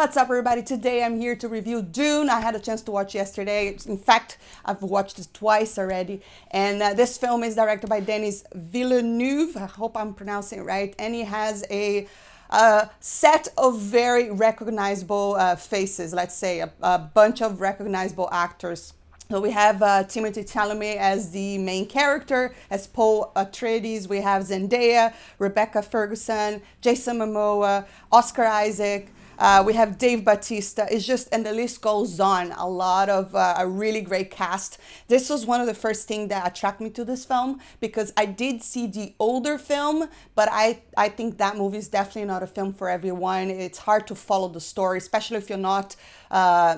What's up, everybody? Today I'm here to review Dune. I had a chance to watch yesterday. In fact, I've watched it twice already. And this film is directed by Denis Villeneuve. I hope I'm pronouncing it right. And he has a set of very recognizable faces, let's say, a bunch of recognizable actors. So we have Timothée Chalamet as the main character, as Paul Atreides. We have Zendaya, Rebecca Ferguson, Jason Momoa, Oscar Isaac. We have Dave Bautista. It's just, and the list goes on. A lot of a really great cast. This was one of the first things that attracted me to this film because I did see the older film, but I think that movie is definitely not a film for everyone. It's hard to follow the story, especially if you're not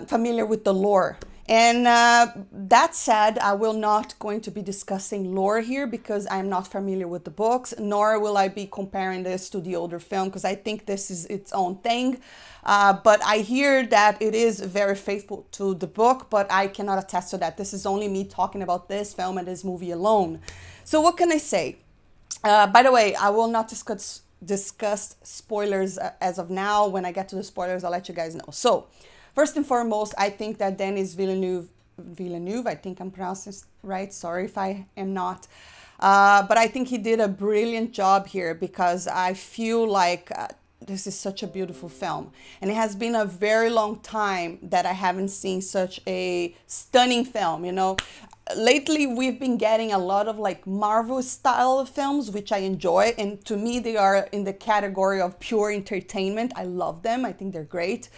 familiar with the lore. And that said, I will not going to be discussing lore here because I'm not familiar with the books, nor will I be comparing this to the older film because I think this is its own thing. But I hear that it is very faithful to the book, but I cannot attest to that. This is only me talking about this film and this movie alone. So what can I say? By the way, I will not discuss spoilers as of now. When I get to the spoilers, I'll let you guys know. So, first and foremost, I think that Denis Villeneuve, I think I'm pronouncing it right, sorry if I am not, but I think he did a brilliant job here because I feel like this is such a beautiful film. And it has been a very long time that I haven't seen such a stunning film, you know. Lately, we've been getting a lot of like Marvel style of films, which I enjoy. And to me, they are in the category of pure entertainment. I love them. I think they're great.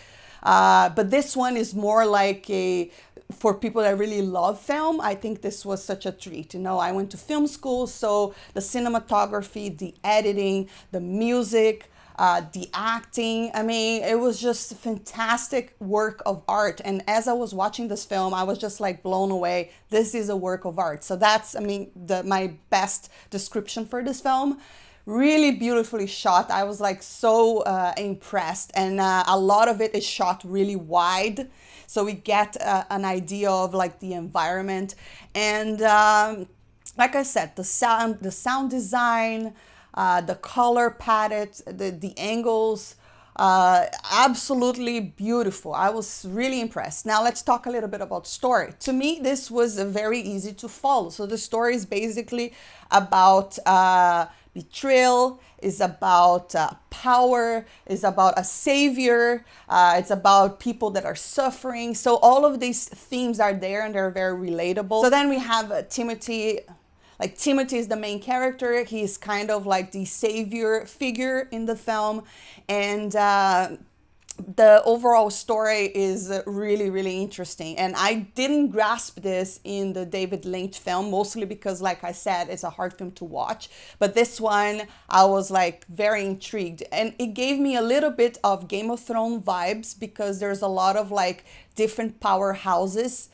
But this one is more like for people that really love film. I think this was such a treat. You know, I went to film school, so the cinematography, the editing, the music, the acting, I mean, it was just a fantastic work of art. And as I was watching this film, I was just like blown away. This is a work of art. So that's, I mean, my best description for this film. Really beautifully shot. I was like so impressed, and a lot of it is shot really wide, so we get an idea of like the environment. And like I said, the sound design, the color palette, the angles, absolutely beautiful. I was really impressed. Now let's talk a little bit about story. To me, this was very easy to follow. So the story is basically about betrayal, is about power, is about a savior, it's about people that are suffering. So all of these themes are there and they're very relatable. So then we have Timothée. Like Timothée is the main character. He's kind of like the savior figure in the film. And the overall story is really, really interesting. And I didn't grasp this in the David Lynch film, mostly because, like I said, it's a hard film to watch. But this one, I was like very intrigued. And it gave me a little bit of Game of Thrones vibes because there's a lot of like different powerhouses,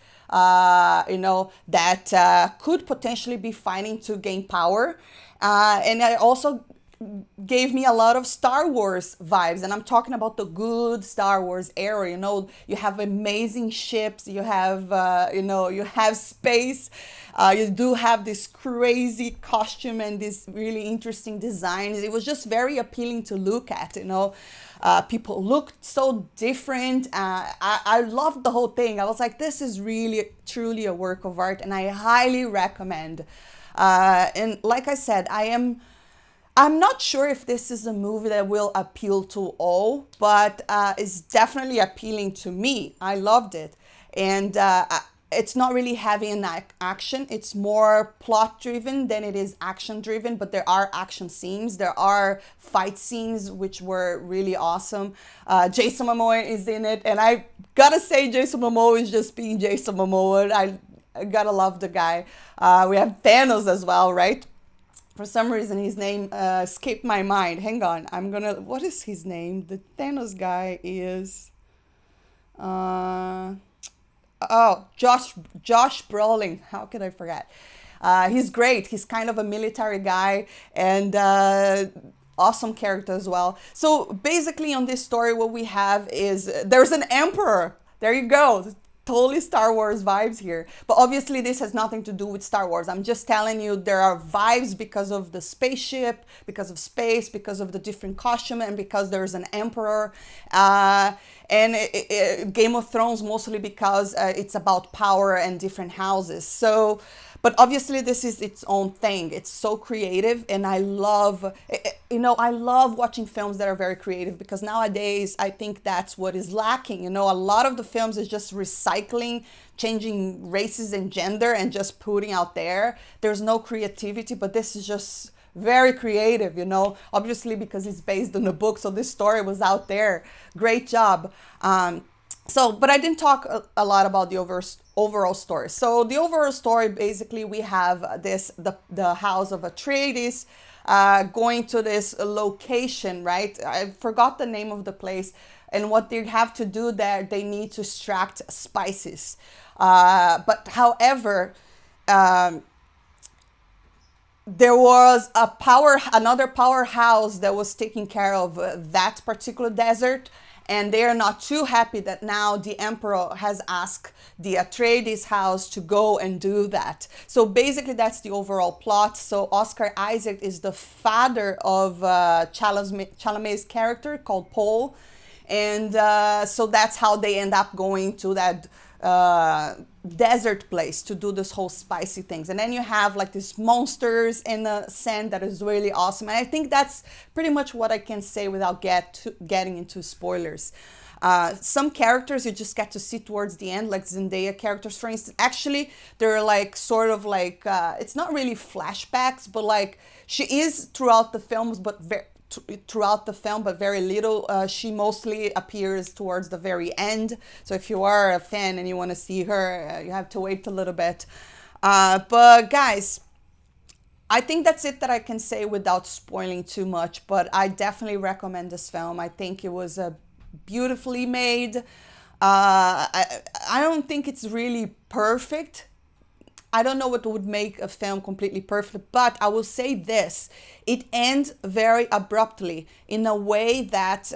you know, that could potentially be fighting to gain power. And I also gave me a lot of Star Wars vibes, and I'm talking about the good Star Wars era. You know, you have amazing ships, you have you know, you have space, you do have this crazy costume and this really interesting designs. It was just very appealing to look at, you know. People looked so different. I loved the whole thing. I was like, this is really truly a work of art, and I highly recommend. And like I said, I'm not sure if this is a movie that will appeal to all, but it's definitely appealing to me. I loved it. And it's not really heavy in action. It's more plot driven than it is action driven, but there are action scenes. There are fight scenes, which were really awesome. Jason Momoa is in it. And I gotta say, Jason Momoa is just being Jason Momoa. I gotta love the guy. We have Thanos as well, right? For some reason, his name escaped my mind. Hang on, what is his name? The Thanos guy is, Josh Brolin. How could I forget? He's great. He's kind of a military guy and awesome character as well. So basically on this story, what we have is there's an emperor. There you go. totally Star Wars vibes here. But obviously this has nothing to do with Star Wars. I'm just telling you there are vibes because of the spaceship, because of space, because of the different costume, and because there's an emperor. And Game of Thrones mostly because it's about power and different houses. So, but obviously this is its own thing. It's so creative, and I love, I love watching films that are very creative, because nowadays I think that's what is lacking. A lot of the films is just recycling, changing races and gender and just putting out there. There's no creativity, but this is just very creative, obviously because it's based on a book. So this story was out there. Great job. But I didn't talk a lot about the overall story. So the overall story, basically, we have the house of Atreides going to this location, right? I forgot the name of the place. And what they have to do there, they need to extract spices. But however, there was another powerhouse that was taking care of that particular desert. And they are not too happy that now the emperor has asked the Atreides house to go and do that. So basically that's the overall plot. So Oscar Isaac is the father of Chalamet's character called Paul. And so that's how they end up going to that desert place to do this whole spicy things. And then you have like these monsters in the sand that is really awesome. And I think that's pretty much what I can say without getting into spoilers. Some characters you just get to see towards the end, like Zendaya characters, for instance. Actually, they're like sort of like, it's not really flashbacks, but like she is throughout the films, but very little. She mostly appears towards the very end. So if you are a fan and you want to see her, you have to wait a little bit. But guys, I think that's it that I can say without spoiling too much. But I definitely recommend this film. I think it was beautifully made. I don't think it's really perfect. I don't know what would make a film completely perfect, but I will say this. It ends very abruptly in a way that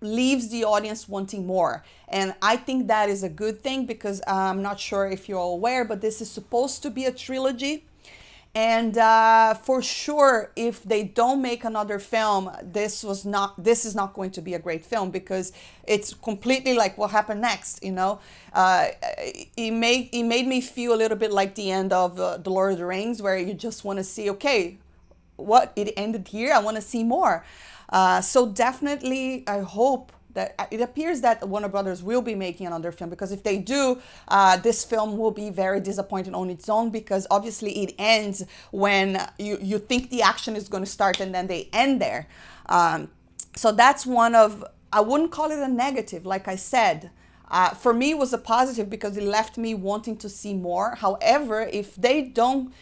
leaves the audience wanting more. And I think that is a good thing, because I'm not sure if you're all aware, but this is supposed to be a trilogy. And for sure, if they don't make another film, this is not going to be a great film, because it's completely like what happened next. It made me feel a little bit like the end of The Lord of the Rings, where you just want to see, okay, what, it ended here? I want to see more. So definitely, I hope that it appears that Warner Brothers will be making another film, because if they do, this film will be very disappointing on its own, because obviously it ends when you think the action is going to start and then they end there. So that's I wouldn't call it a negative, like I said. For me, it was a positive, because it left me wanting to see more. However, if they don't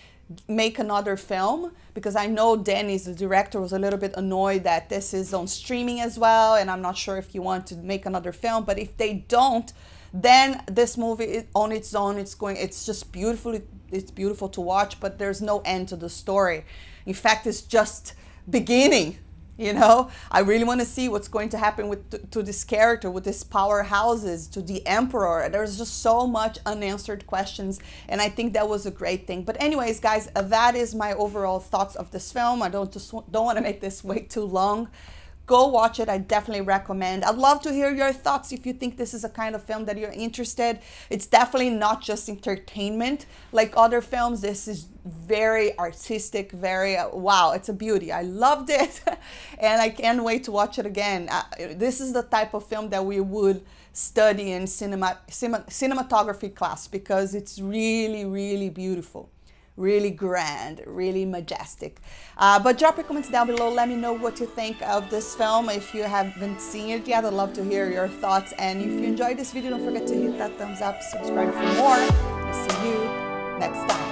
make another film, because I know Dennis, the director, was a little bit annoyed that this is on streaming as well, and I'm not sure if you want to make another film. But if they don't, then this movie on its own, it's just beautiful. It's beautiful to watch, but there's no end to the story. In fact, it's just beginning. I really want to see what's going to happen to this character, with these powerhouses, to the emperor. There's just so much unanswered questions, and I think that was a great thing. But anyways, guys, that is my overall thoughts of this film. I don't want to make this way too long. Go watch it. I definitely recommend. I'd love to hear your thoughts if you think this is a kind of film that you're interested. It's definitely not just entertainment like other films. This is very artistic, very, wow, it's a beauty. I loved it and I can't wait to watch it again. This is the type of film that we would study in cinematography class, because it's really, really beautiful. Really grand, really majestic. But drop your comments down below. Let me know what you think of this film. If you haven't seen it yet, I'd love to hear your thoughts. And if you enjoyed this video, don't forget to hit that thumbs up, subscribe for more. I'll see you next time.